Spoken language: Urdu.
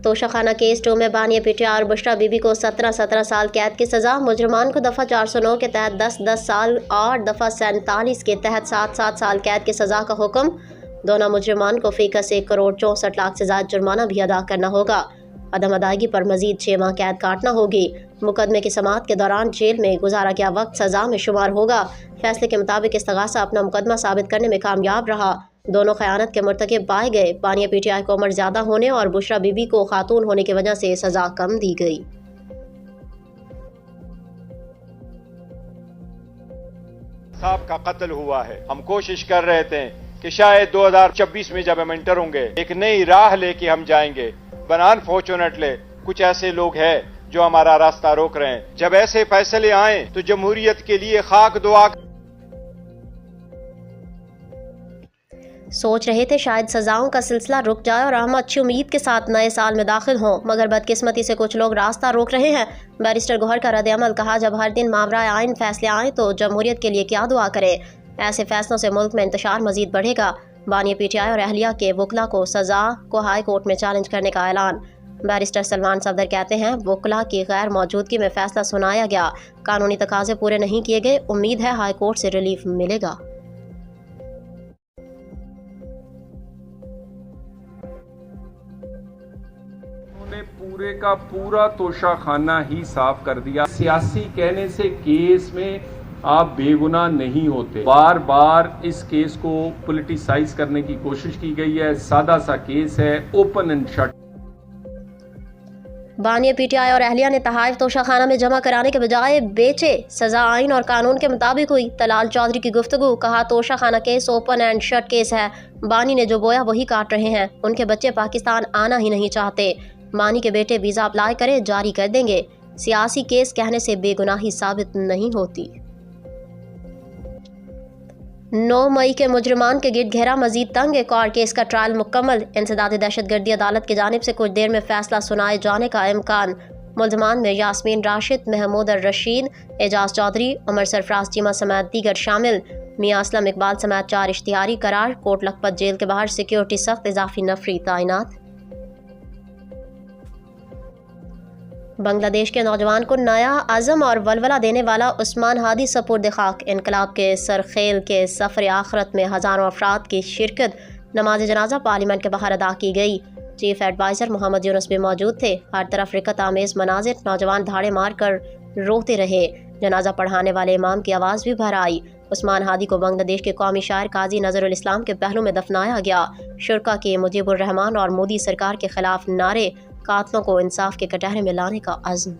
توشخانہ کیس 2 میں بانیہ پی ٹی آئی اور بشریٰ بی بی کو 17 سال قید کی سزا۔ مجرمان کو دفعہ 409 کے تحت 10 سال اور دفعہ 47 کے تحت 7 سال قید کی سزا کا حکم۔ دونوں مجرمان کو فی کس 1,64,00,000 سے زائد جرمانہ بھی ادا کرنا ہوگا۔ عدم ادائیگی پر مزید 6 ماہ قید کاٹنا ہوگی۔ مقدمے کی سماعت کے دوران جیل میں گزارا گیا وقت سزا میں شمار ہوگا۔ فیصلے کے مطابق استغاثہ اپنا مقدمہ ثابت کرنے میں کامیاب رہا۔ دونوں خیانت کے مرتکب پائے گئے۔ بانیہ پی ٹی آئی کو عمر زیادہ ہونے اور بشریٰ بی بی کو خاتون ہونے کی وجہ سے سزا کم دی گئی۔ صاحب کا قتل ہوا ہے۔ ہم کوشش کر رہے تھے کہ شاید 2026 میں جب ہم انٹر ہوں گے ایک نئی راہ لے کے ہم جائیں گے، بٹ انفارچونیٹلی کچھ ایسے لوگ ہیں جو ہمارا راستہ روک رہے ہیں۔ جب ایسے فیصلے آئیں تو جمہوریت کے لیے خاک دعا سوچ رہے تھے شاید سزاؤں کا سلسلہ رک جائے اور ہم اچھی امید کے ساتھ نئے سال میں داخل ہوں، مگر بدقسمتی سے کچھ لوگ راستہ روک رہے ہیں۔ بیرسٹر گوہر کا رد عمل، کہا جب ہر دن ماورائے آئین فیصلے آئیں تو جمہوریت کے لیے کیا دعا کریں؟ ایسے فیصلوں سے ملک میں انتشار مزید بڑھے گا۔ بانیہ پی ٹی آئی اور اہلیہ کے وکلاء کو سزا کو ہائی کورٹ میں چیلنج کرنے کا اعلان۔ بیرسٹر سلمان صفدر کہتے ہیں وکلاء کی غیر موجودگی میں فیصلہ سنایا گیا، قانونی تقاضے پورے نہیں کیے گئے، امید ہے ہائی کورٹ سے ریلیف ملے گا۔ نے پورے کا پورا توشہ خانہ ہی صاف کر دیا۔ سیاسی کہنے سے کیس میں آپ بے گناہ نہیں ہوتے۔ بار بار اس کیس کو پولیٹیسائز کرنے کی کوشش کی گئی ہے۔ سادہ سا کیس ہے، اوپن اینڈ شٹ۔ بانیہ پی ٹی آئی اور اہلیہ نے تحائف توشہ خانہ میں جمع کرانے کے بجائے بیچے۔ سزا آئین اور قانون کے مطابق ہوئی۔ طلال چودھری کی گفتگو، کہا Toshakhana case open and shut case ہے، بانی نے جو بویا وہی کاٹ رہے ہیں۔ ان کے بچے پاکستان آنا ہی نہیں چاہتے۔ مانی کے بیٹے ویزا اپلائی کریں، جاری کر دیں گے۔ سیاسی کیس کہنے سے بے گناہی ثابت نہیں ہوتی۔ 9 مئی کے مجرمان کے گرد گھیرا مزید تنگ، ایک اور کیس کا ٹرائل مکمل۔ انسداد دہشت گردی عدالت کی جانب سے کچھ دیر میں فیصلہ سنائے جانے کا امکان۔ ملزمان میں یاسمین راشد، محمود الرشید، اعجاز چودھری، عمر سرفراز چیمہ سمیت دیگر شامل۔ میاں اسلم اقبال سمیت 4 اشتہاری قرار۔ کوٹ لکھپت جیل کے باہر سیکیورٹی سخت، اضافی نفری تعینات۔ بنگلہ دیش کے نوجوان کو نیا عزم اور ولولہ دینے والا عثمان ہادی سپرد خاک۔ انقلاب کے سرخیل کے سفر آخرت میں ہزاروں افراد کی شرکت۔ نماز جنازہ پارلیمنٹ کے باہر ادا کی گئی۔ چیف ایڈوائزر محمد یونس بھی موجود تھے۔ ہر طرف رکت آمیز مناظر، نوجوان دھاڑے مار کر روتے رہے۔ جنازہ پڑھانے والے امام کی آواز بھی بھر آئی۔ عثمان ہادی کو بنگلہ دیش کے قومی شاعر قاضی نظر الاسلام کے پہلو میں دفنایا گیا۔ شرکا کے مجیب الرحمان اور مودی سرکار کے خلاف نعرے، قاتلوں کو انصاف کے کٹہرے میں لانے کا عزم۔